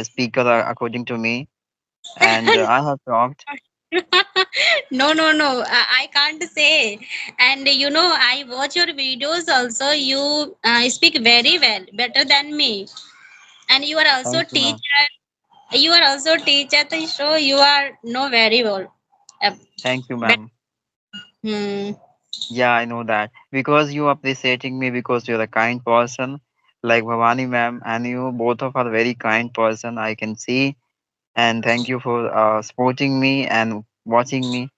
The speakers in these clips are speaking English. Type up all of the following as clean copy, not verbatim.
speaker according to me, and I have talked. No, no, no. I can't say. And I watch your videos also. You speak very well, better than me. And you are also Thank you, ma'am. teacher. You are also teacher. So you are know very well. Uh, Thank you, but, ma'am. hmm. Yeah, I know that because you appreciating me because you're a kind person, like Bhavani ma'am, and you both of are very kind person. I can see, and thank you for supporting me and watching me.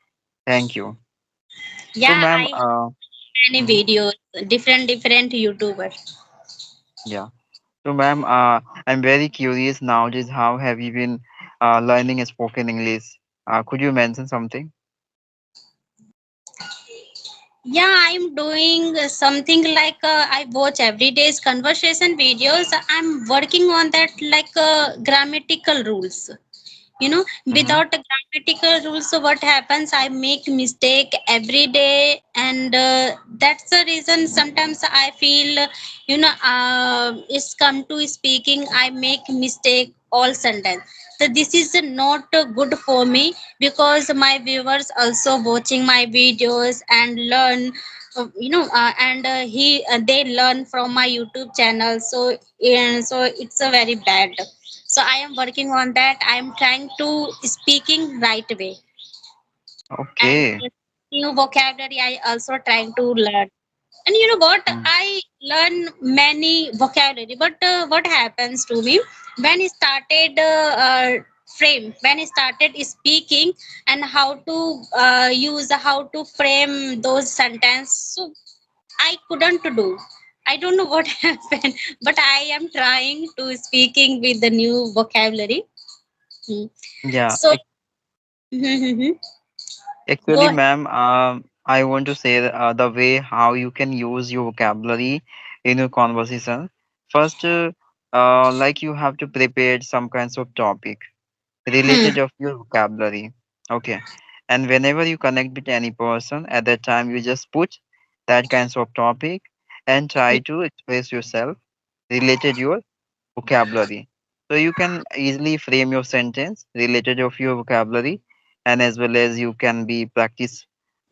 Thank you. So, Yeah, ma'am, I watch many mhm, videos, different YouTubers. yeah. So, ma'am, I'm very curious nowadays. How have you been learning spoken English? Could you mention something? Yeah, I'm doing something like I watch everyday's conversation videos. I'm working on that like grammatical rules. Mm-hmm. Without a grammatical rules, so what happens? I make mistake every day, and that's the reason. Sometimes I feel, it's come to speaking. I make mistake all sentence. So this is not good for me because my viewers also watching my videos and learn and they learn from my YouTube channel. So it's a very bad. So I am working on that. I am trying to speaking right way, and Okay. new vocabulary I also trying to learn. And you know what, Mm. I learn many vocabulary, but what happens to me when I started frame, when I started speaking, and how to use, how to frame those sentence, so I couldn't do. I don't know what happened, but I am trying to speaking with the new vocabulary. Hmm. Yeah. So, go Actually, ahead. ma'am, I want to say the way how you can use your vocabulary in your conversation. First, like you have to prepare some kinds of topic Hmm. related of your vocabulary. Okay. And whenever you connect with any person, at that time you just put that kinds of topic and try to express yourself related your vocabulary. So you can easily frame your sentence related of your vocabulary, and as well as you can be practice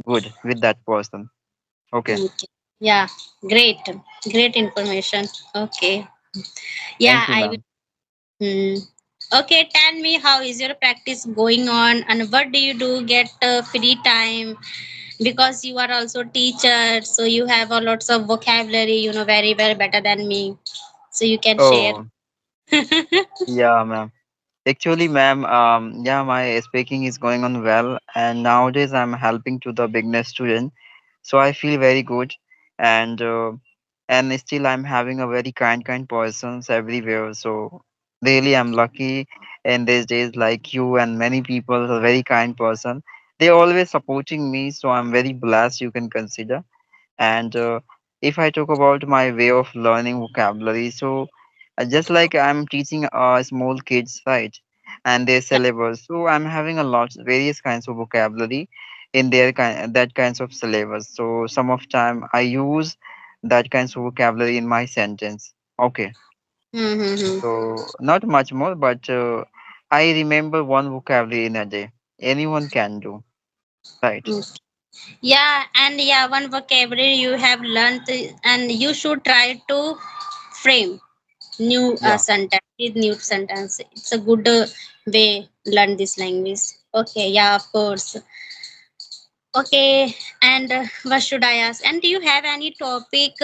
good with that person. Okay. Okay. Yeah, great, great information. Okay. Yeah, Thank you, I will. ma'am. Hmm. Okay, tell me how is your practice going on, and what do you do get free time? Because you are also teacher, so you have a lots of vocabulary. You know very well, better than me, so you can share. Oh, yeah, ma'am. Actually, ma'am, yeah, my speaking is going on well, and nowadays I'm helping to the beginner student, so I feel very good, and still I'm having a very kind persons everywhere. So really, I'm lucky in these days, like you and many people are very kind person. They always supporting me, so I'm very blessed. You can consider. And if I talk about my way of learning vocabulary, so just like I'm teaching small kids, right, and their Yeah. syllabus, so I'm having a lot various kinds of vocabulary in their that kinds of syllabus. So some of time I use that kinds of vocabulary in my sentence. Okay, Mm-hmm. so not much more, but I remember one vocabulary in a day. Anyone can do, right? Yeah, and yeah, one vocabulary you have learned, and you should try to frame new Yeah. sentence with new sentence. It's a good way learn this language. Okay, yeah, of course. Okay, and what should I ask? And do you have any topic?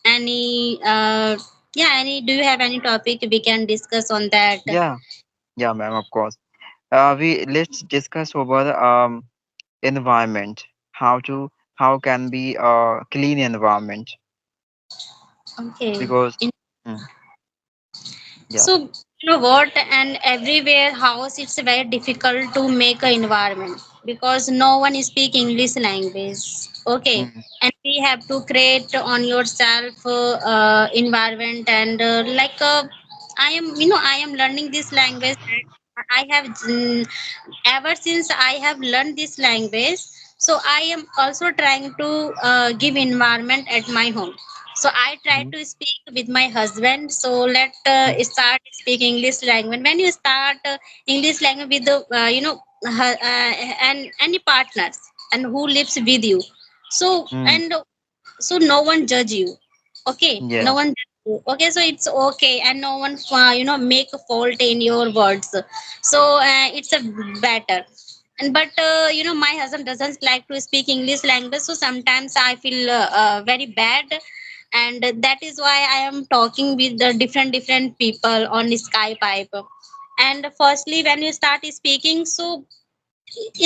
Any yeah, any? Do you have any topic we can discuss on that? Yeah, yeah, ma'am, of course. We let's discuss over environment. How can be a clean environment? Okay. Because mm, yeah, So you know what, and everywhere house it's very difficult to make an environment because no one speak English language. Okay, mm, and we have to create on yourself environment, and I am I am learning this language. I have ever since I have learned this language, so I am also trying to give environment at my home. So I try Mhm. to speak with my husband. So let Mm. start speak English language. When you start English language with the and any partners and who lives with you, so Mm. and so no one judge you. Okay, no Yeah. one judge you. Okay, so it's okay, and no one make a fault in your words. So it's a better. And but my husband doesn't like to speak English language, so sometimes I feel very bad. And that is why I am talking with the different people on Skype. And firstly, when you start speaking, so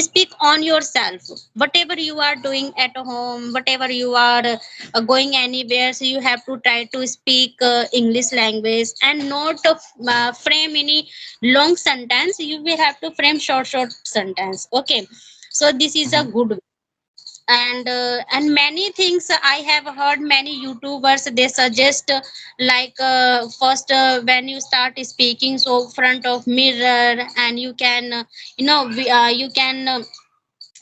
speak on yourself. Whatever you are doing at home, whatever you are going anywhere, so you have to try to speak English language, and not frame any long sentence. You will have to frame short sentence. Okay, so this is a Mhm. good. And many things I have heard many YouTubers, they suggest first when you start speaking, so front of mirror, and you can you can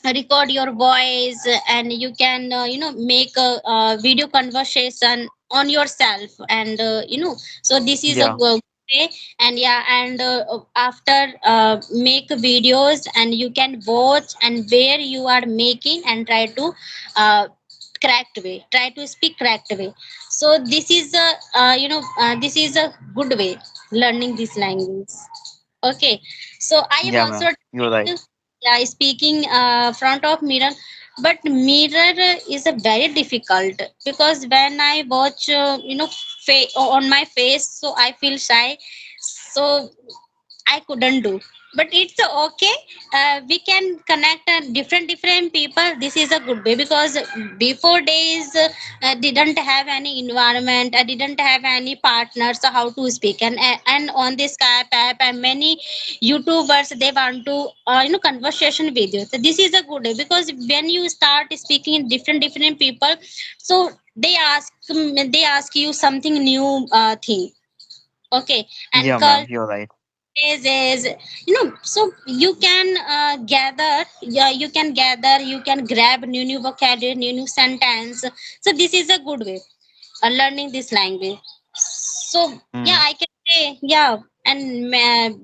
record your voice, and you can make a video conversation on yourself. And so this is a Yeah. good way. And yeah, and after make videos, and you can watch and where you are making, and uh, try to speak correct way. So this is a this is a good way learning this language. Okay, so I am Yeah, also ma'am. You're right. trying to, yeah, speaking front of mirror, but mirror is a very difficult, because when I watch on my face, so I feel shy. So I couldn't do. But it's okay. We can connect different people. This is a good way, because before days didn't have any environment. I didn't have any partners. So how to speak, and on this Skype app, and many YouTubers, they want to conversation with you. So this is a good way, because when you start speaking different people, so they ask you something new thing. Okay, and Yeah, ma'am. You're right. is so you can gather, yeah, you can grab new vocabulary, new sentence. So this is a good way learning this language. So yeah, Mm. I can say, yeah. And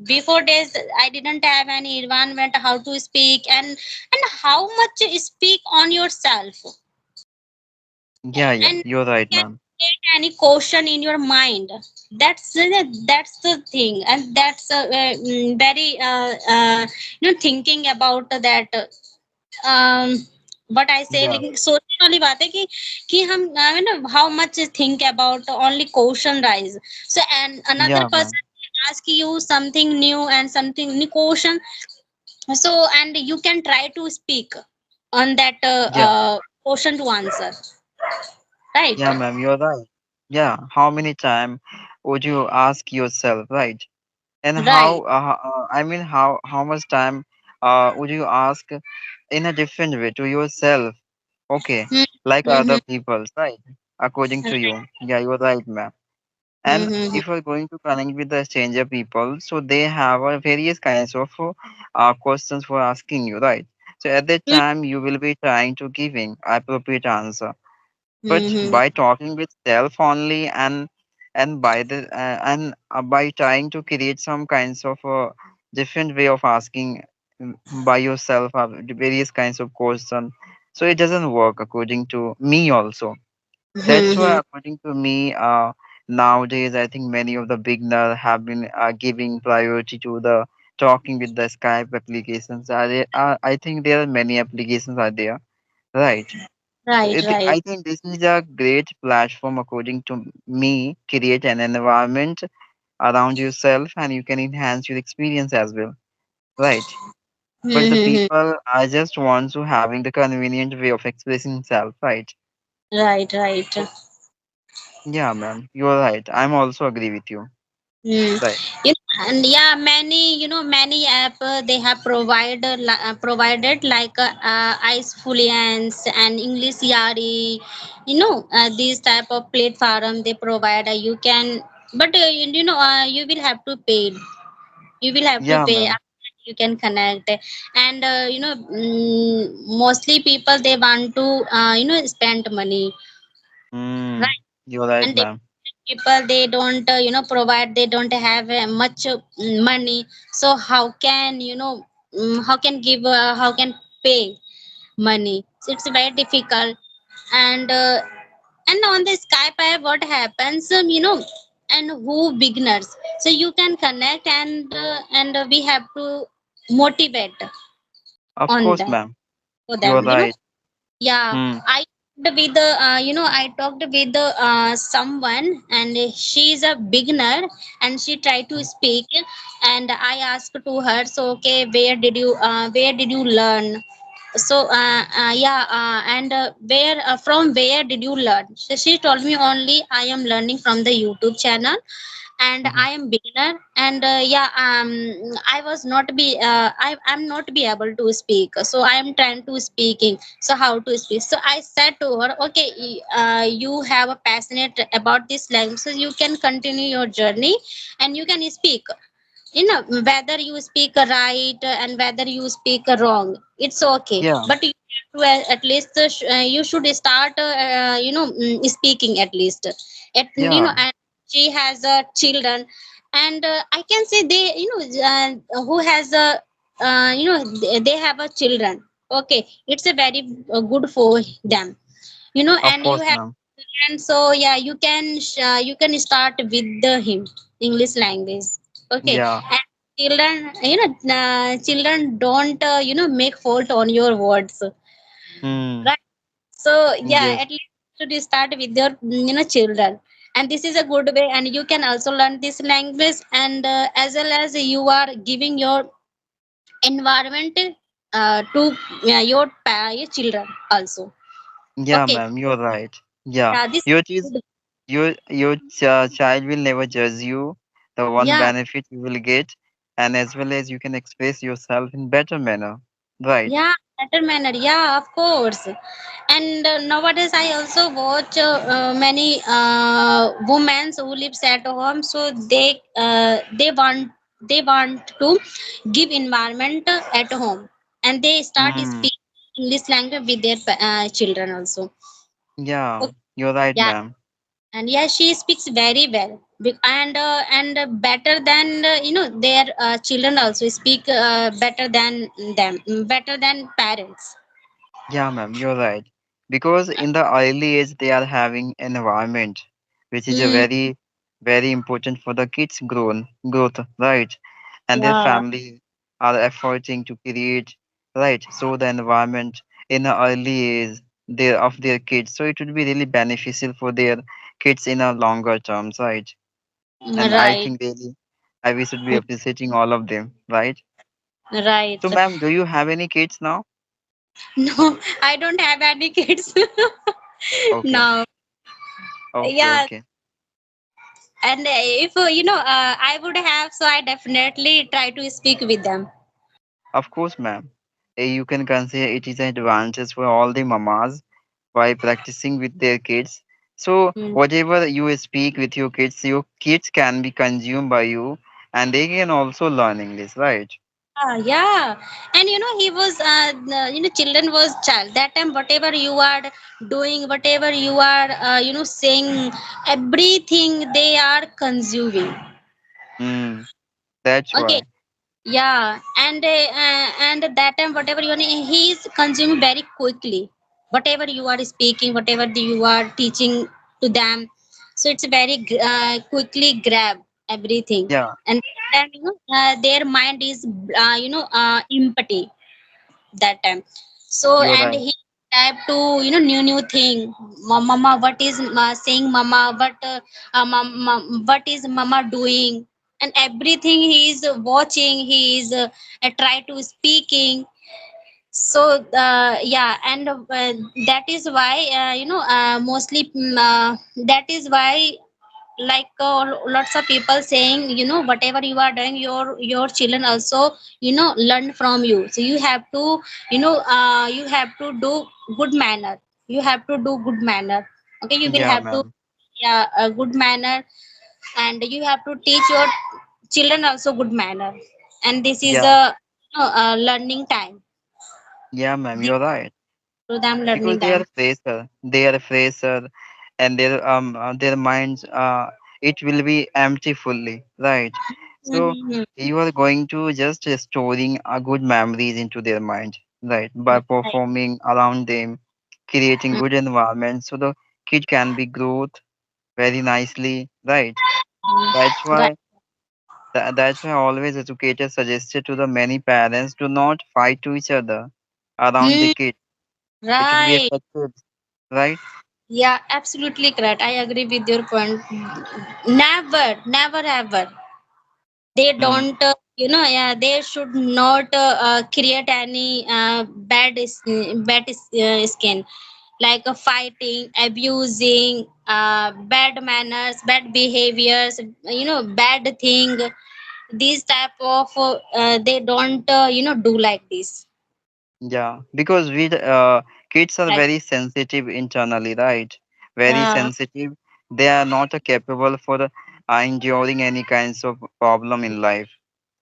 before days I didn't have any environment how to speak, and how much speak on yourself. Yeah, yeah. And You're right, can ma'am. create any question in your mind. That's the thing. And that's very thinking about that. um what I say, Yeah. लेकिन सोचने वाली बात है कि हम how much think about only question rise. So and another Yeah, ma'am. person ask you something new and something new question. So and you can try to speak on that Yeah. question to answer, right? Yeah, ma'am. You're right. Yeah. How many time would you ask yourself, right? And Right. I mean, how much time would you ask in a different way to yourself? Okay, like other Mm-hmm. people's, right? According to Right. you. Yeah, you're right, ma'am. And Mm-hmm. if you're going to connect with the stranger people, so they have various kinds of questions for asking you, right? So at that time, you will be trying to giving appropriate answer. But Mm-hmm. by talking with self only, and by trying to create some kinds of different way of asking by yourself the various kinds of question, so it doesn't work according to me also. That's why, Mm-hmm. according to me, nowadays I think many of the beginners have been giving priority to the talking with the Skype applications. I think there are many applications are there, right? So Right. Right. I think this is a great platform, according to me. Create an environment around yourself, and you can enhance your experience as well, right? But the Mm-hmm. people are just want to having the convenient way of expressing self, right? Right. Right. Yeah, ma'am, you're right. I'm also agree with you. Mm. Right. And yeah, many app they have provided like ice fluence and English yari. These type of platform they provide. You can, but you will have to pay. You will have to Yeah, pay. ma'am. After that you can connect. And mostly people they want to spend money, Mm. right? You're right, And ma'am. people, they don't provide, they don't have much money. So how can, how can give, how can pay money? So it's very difficult. And uh, and on the Skype app, what happens, and who beginners, so you can connect, and we have to motivate Of on course, them, ma'am. for You're them, right. yeah. Hmm. I talked with the I talked with the someone, and she's a beginner, and she tried to speak. And I asked to her, so okay, where did you learn? So yeah, and where from where did you learn? So she told me, only I am learning from the YouTube channel, and Hmm. I am beginner. And yeah, I was not be I'm not be able to speak, so I am trying to speaking. So how to speak? So I said to her, okay, you have a passionate about this language, so you can continue your journey, and you can speak, whether you speak right and whether you speak wrong, it's okay. Yeah. But you have to, at least you should start speaking at least. Yeah. And she has children, and I can say, they, who has a, they have a children. Okay, it's a very good for them, Of and you course, have. ma'am. And so yeah, you can start with the him English language. Okay. Yeah. And children, children don't make fault on your words, Hmm. right? So yeah, Yes. at least you should start with your children. And this is a good way, and you can also learn this language, and as well as you are giving your environment to your children also. Yeah, Okay. ma'am. You're right. Yeah. Yeah, this Your is is good. your child will never judge you. The one Yeah. benefit you will get, and as well as you can express yourself in better manner. Right. Yeah, better manner. Yeah, of course. And nowadays, I also watch many women who lives at home. So they want to give environment at home, and they start Hmm. speaking English language with their children also. Yeah. Okay. You're right, Yeah, ma'am. and yeah, she speaks very well. And better than their children also speak better than them, better than parents. Yeah, ma'am, you're right. Because in the early age, they are having an environment which is a Hmm. very, very important for the kids' growth, right? And their Yeah. family are efforting to create, right? So the environment in the early age of their kids, so it would be really beneficial for their kids in a longer terms, right? And I Right. think really, we should be appreciating all of them, right? Right. So, ma'am, do you have any kids now? No, I don't have any kids. Okay, No. okay, Yeah, okay. and if I would have, so I definitely try to speak with them. Of course, ma'am. You can consider it is an advantage for all the mamas by practicing with their kids. So, Hmm. whatever you speak with your kids can be consumed by you and they can also learn English, right? Yeah, and he was, children was child. That time, whatever you are doing, whatever you are, saying, everything they are consuming. Mm, that's Okay. why. Yeah, and that time, whatever he is consuming very quickly. Whatever you are speaking, whatever you are teaching to them, so it's very quickly grab everything. Yeah, And then their mind is empty that time. So, you're and right. he have to new thing. Mama, what is saying? Mama, what is mama doing? And everything he is watching. He is try to speaking. So yeah, and that is why mostly that is why, like lots of people saying, whatever you are doing, your children also learn from you. So you have to, you have to do good manner. You have to do good manner. Okay, you will Yeah, have to, ma'am. yeah, a good manner. And you have to teach your children also good manner. And this is Yeah, a learning time. yeah, ma'am, This you're right. to them Because learning they are time. fresher. They are fresher and their minds, it will be empty fully, right? So Mhm. you are going to just storing good memories into their mind, right, by Right. performing around them, creating Mhm. good environment so the kid can be growth very nicely, right? That's Right. why that's why always educators suggested to the many parents do not fight to each other around the Hmm. kid. It will be Right. effective, right? Yeah, absolutely correct. I agree with your point. Never, never ever. They Mm, don't, yeah, they should not create any skin, like fighting, abusing, bad manners, bad behaviors, bad thing. These type of they don't, do like this. yeah, because kids are Right. very sensitive internally, right? Very Yeah. sensitive. They are not capable for enduring any kinds of problem in life,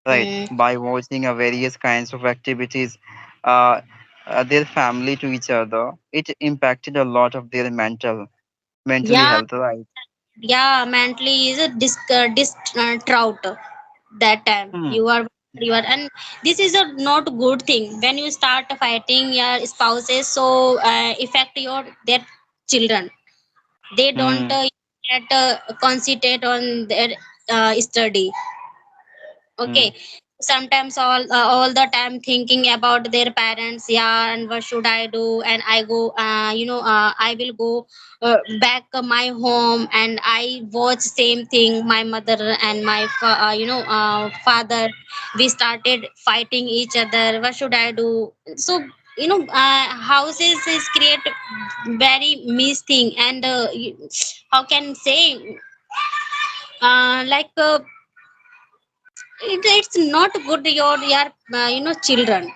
right? Mm. By watching various kinds of activities, uh, their family to each other, it impacted a lot of their mentally Yeah. health, right? Yeah, mentally is a distraught that time. Hmm. You are, and this is a not good thing when you start fighting your spouses, so affect your their children. They don't Hmm. get concentrate on their study. Hmm. Okay, sometimes all the time thinking about their parents, yeah, and what should I do, and I go, I will go back my home, and I watch same thing. My mother and my father, we started fighting each other. What should I do? So houses is create very miss thing, and how can say, like it's not good your children,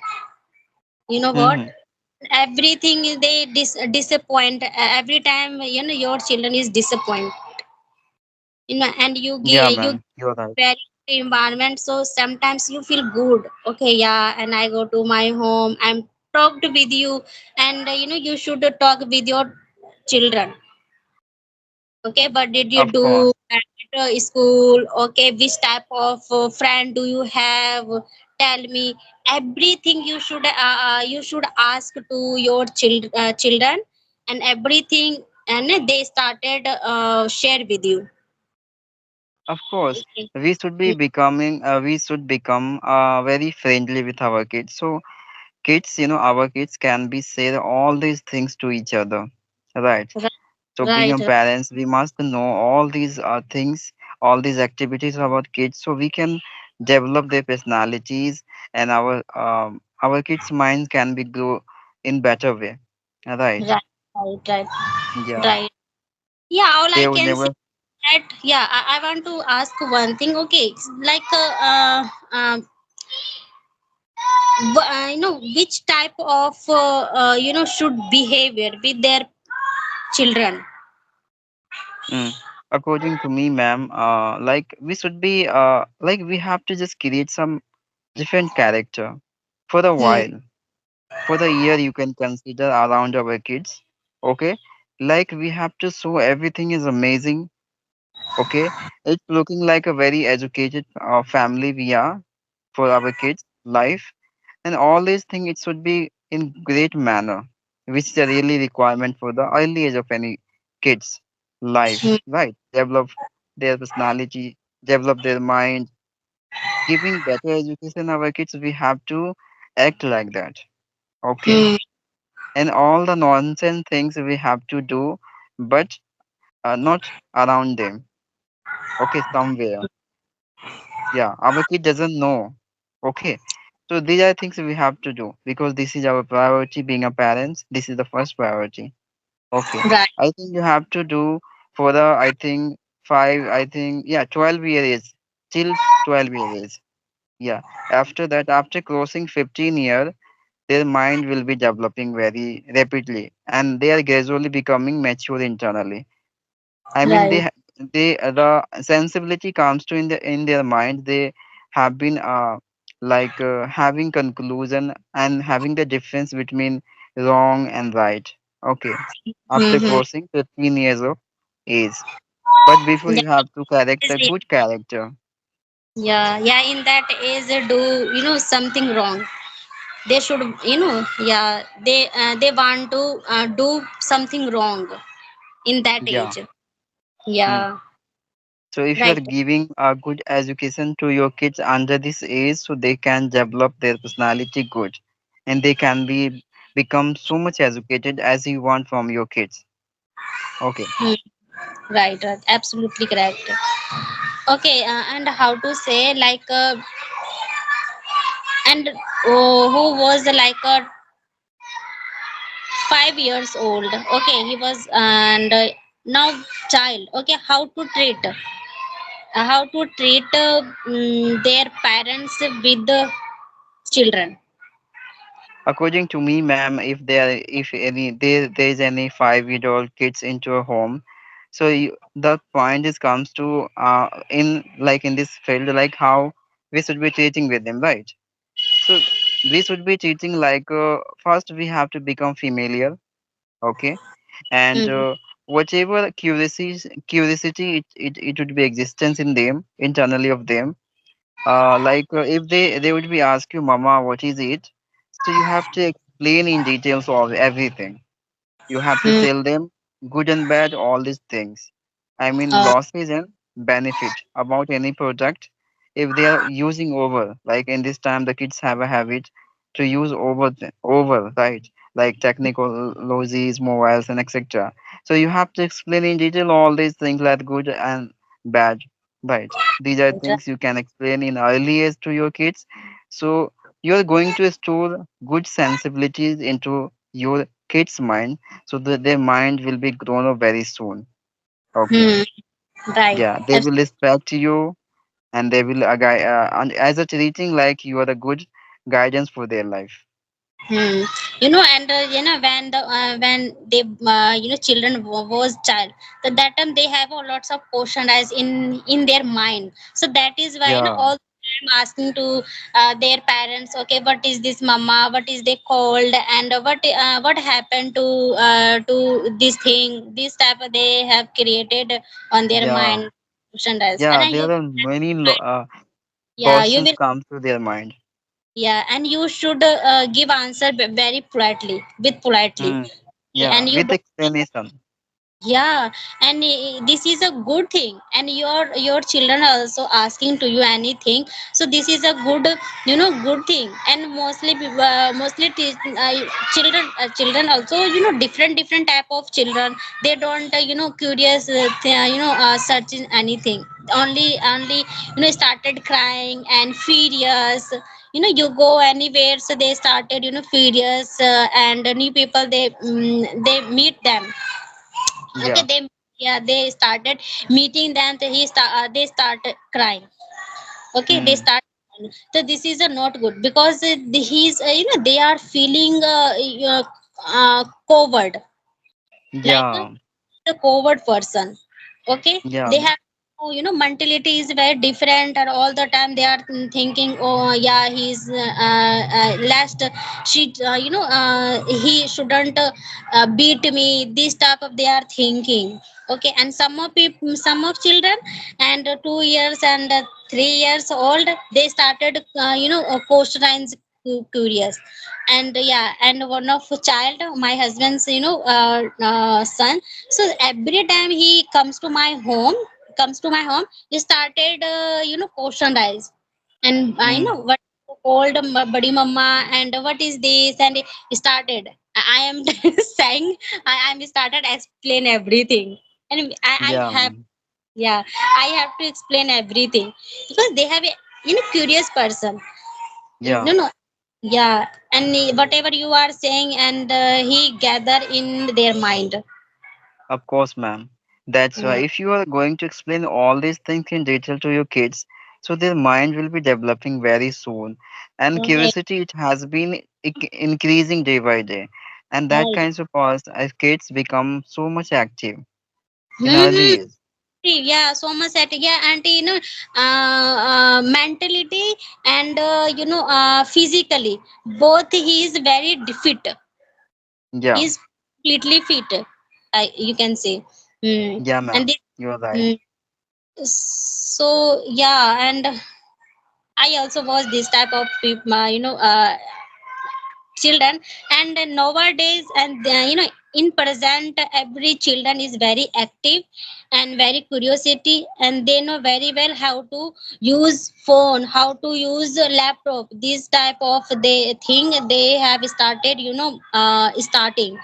you know what, Hmm. everything they disappoint, every time your children is disappoint, and you Yeah, give you man, you're right. very good environment, so sometimes you feel good. Okay, yeah, and I go to my home, I'm talked with you, and you should talk with your children. Okay, what did you Of do course. at school? Okay, which type of friend do you have? Tell me everything. You should ask to your children, and everything, and they started share with you. Of course, Okay. we should become very friendly with our kids. So kids, our kids can be say all these things to each other, right? Right, So being right, a parents, we must know all these things, all these activities about kids, so we can develop their personalities, and our kids' mind can be grow in better way, right? right, right, right, Yeah, right. Yeah, all I they would can say never. that, yeah, I want to ask one thing. Okay, like which type of should behavior with their children. Mm. According to me, ma'am, like we should be, like we have to just create some different character for a Hmm. while, for the year you can consider around our kids, okay? Like we have to show everything is amazing, okay? It's looking like a very educated family we are for our kids' life, and all these things it should be in great manner, which is a really requirement for the early age of any kids' life, Hmm. right? Develop their personality, develop their mind, giving better education our kids. We have to act like that, okay? Hmm. And all the nonsense things we have to do, but not around them, okay? Somewhere, yeah, our kid doesn't know, okay? So these are things we have to do because this is our priority. Being a parent, this is the first priority, okay? Right, I think you have to do for the, I think, five, I think, yeah, 12 years, till 12 years, yeah. After that, after crossing 15 years, their mind will be developing very rapidly, and they are gradually becoming mature internally. I mean, right, the sensibility comes to in their mind. They have been like having conclusion and having the difference between wrong and right. Okay, after Mm-hmm. crossing 15 years of age. But before Yeah, you have to correct is a it? good character. Yeah, yeah. In that age, do something wrong? They should, yeah. They want to do something wrong in that Yeah. age. Hmm. Yeah, So if you are right. giving a good education to your kids under this age, so they can develop their personality good, and they can become so much educated as you want from your kids. Okay. Hmm. Right, right. Absolutely correct. Okay, and how to say like and who was like 5 years old. Okay, he was and now child. Okay, how to treat their parents with the children. According to me, ma'am, if there is any 5 year old kids into a home, so the point is comes to in like in this field like how we should be treating with them, right? So we should be treating like first we have to become familiar, okay, and Hmm. whatever curiosity it would be existence in them internally of them, like if they would be ask you, mama, what is it? So you have to explain in details of everything. You have to Hmm. tell them good and bad, all these things. I mean, Uh, losses and benefit about any product. If they are using over, like in this time, the kids have a habit to use over, right? Like technologies, mobiles, and etc. So you have to explain in detail all these things like good and bad, right? These are things you can explain in early age to your kids. So you're going to store good sensibilities into your kids' mind so that their mind will be grown up very soon. Okay. hmm. Right. Yeah, they will respect you and they will and as a treating like you are a good guidance for their life. Hmm. And when they children was child, so that time they have a lots of question as in their mind. So that is why Yeah, all time asking to their parents. Okay, what is this, mama? What is they called? And what happened to this thing? This type of they have created on their yeah, mind. Question as and yeah. I, There are many yeah, you questions will. come to their mind. Yeah, and you should give answer very politely, with politely, Hmm. Yeah, and you with don't. explanation. Yeah, and this is a good thing, and your children are also asking to you anything. So this is a good thing, and mostly children also different type of children. They don't curious searching anything. Only started crying and furious. You go anywhere, so they started furious, and new people they meet them. Okay, Yeah, they started meeting them. So they started crying. Okay, they hmm. start crying. So this is not good because he's they are feeling covered, like Yeah, a covert person. Okay, yeah, they have mentality is very different, and all the time they are thinking, oh yeah, he's last she he shouldn't beat me, this type of they are thinking. Okay, and some of children and 2 years and 3 years old, they started questions, curious. And yeah, and one of child, my husband's son. So every time he comes to my home, he started question eyes. And I know hmm. what called buddy mama, and what is this, and he started. I am saying, I am started explain everything. And I Yeah, have, ma'am. yeah, I have to explain everything because they have a curious person. Yeah, Yeah, and whatever you are saying, and he gather in their mind. of course, ma'am. That's why Mm. if you are going to explain all these things in detail to your kids, so their mind will be developing very soon. And Right, curiosity, it has been increasing day by day. And that right. kinds of cause as kids become so much active in Mm-hmm. early age. Yeah, so much at, yeah, and mentality and physically, both he is very fit. Yeah, completely fit. You can say. Yeah, And ma'am. this, You're right. mm, so yeah, and I also watch this type of people, children. And nowadays, and in present, every children is very active and very curiosity, and they know very well how to use phone, how to use a laptop. This type of they thing they have started, starting,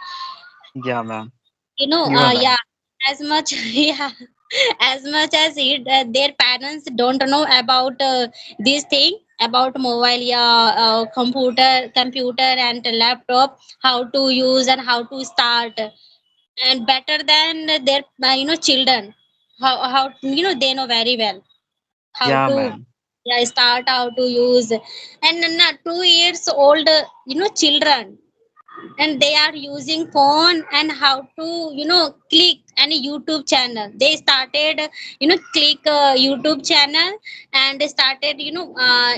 Yeah, ma'am. You are right. yeah, as much yeah, as much as their parents don't know about this thing, about mobile, yeah, computer and laptop, how to use and how to start, and better than their children, how they know very well how Yeah, to, ma'am. yeah, start how to use. And 2 years old, children, and they are using phone, and how to click any YouTube channel. They started click YouTube channel, and they started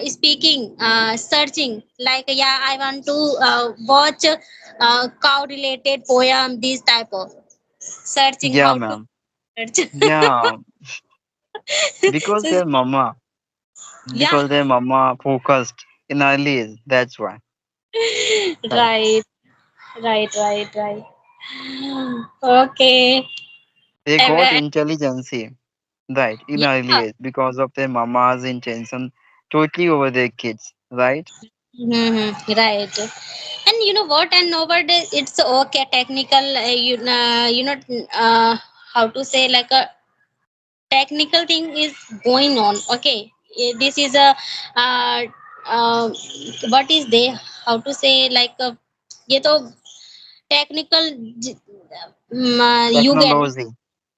speaking, searching, like, yeah, I want to watch cow related poem, this type of searching, Yeah, how to ma'am. search. Yeah, because So, their mama, yeah, because their mama focused in early age. That's why. Right. right, right. Okay. They got Ev- intelligence, right, in early yeah. age because of their mama's intention totally over their kids, right? Right. And you know what? And nowadays it's okay. Technical, how to say, like a technical thing is going on. Okay, this is a uh, uh, what is they? How to say, like ये तो technical युग है ना. Technology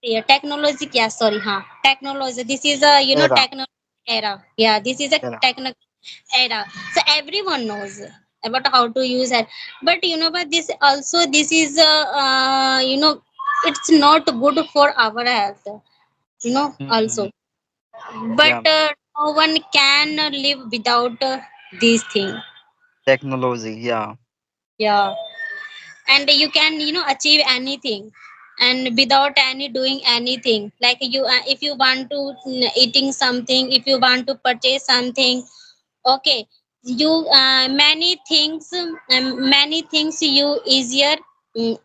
Yeah, technology, yeah, sorry, huh, technology, this is a era, technology era. Yeah, this is a era. technical era, so everyone knows about how to use it. But but this also, this is it's not good for our health, Hmm. also. But Yeah, no one can live without these things. technology. Yeah. Yeah. And you can achieve anything, and without any doing anything, like you, if you want to eating something, if you want to purchase something, okay, you many things you easier, mm,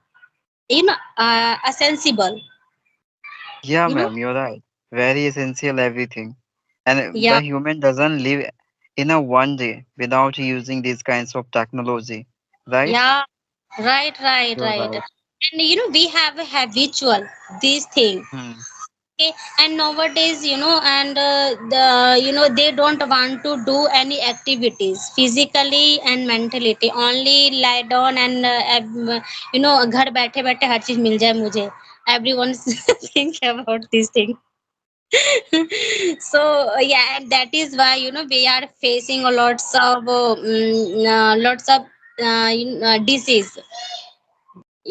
sensible, Yeah, you know ma'am, you're right. Very essential everything. And yeah, the human doesn't live in a one day without using these kinds of technology, right? yeah, You're right. right. And we have a habitual these things. Hmm. Okay, and nowadays, and the they don't want to do any activities physically and mentally, only lie down and घर बैठे बैठे हर चीज मिल जाए मुझे. Everyone think about this thing. So yeah, and that is why we are facing a lots of disease,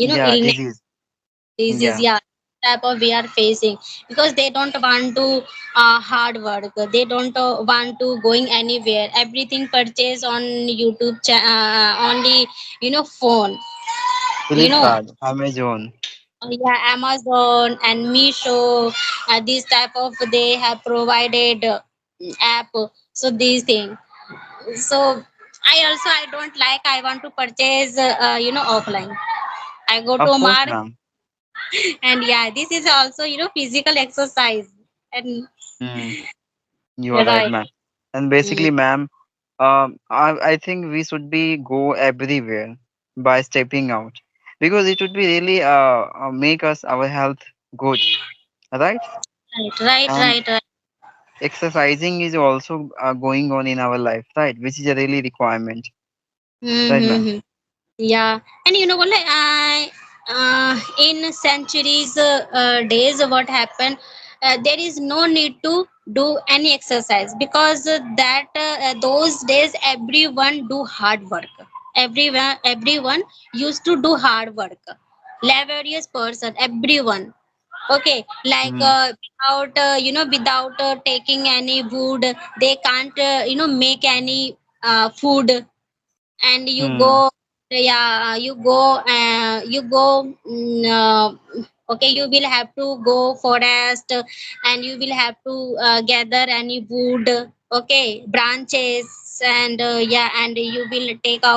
Yeah, illness, disease. disease, Yeah, yeah, type of we are facing, because they don't want to hard work, they don't want to going anywhere, everything purchase on YouTube only, phone, you know Flipkart, Amazon. yeah, Amazon and Misho, these type of they have provided app. So these things, so I don't like, I want to purchase offline. I go to Of course, market, ma'am. and yeah, this is also physical exercise. And Hmm. You are right, right. ma'am. And Mm. basically, ma'am, I think we should be go everywhere by stepping out because it would be really make us our health good, right? And Right. exercising is also going on in our life, right? Which is a really requirement, right, ma'am? Mm-hmm. Yeah, and you know what? Like, in centuries days, what happened? There is no need to do any exercise, because that those days everyone do hard work. Everyone used to do hard work. Laborious person, everyone. Okay, like Hmm. without without taking any wood, they can't make any food. And you Hmm. go. yeah, okay, you will have to go forest, and you will have to gather any wood, okay, branches, and yeah, and you will take out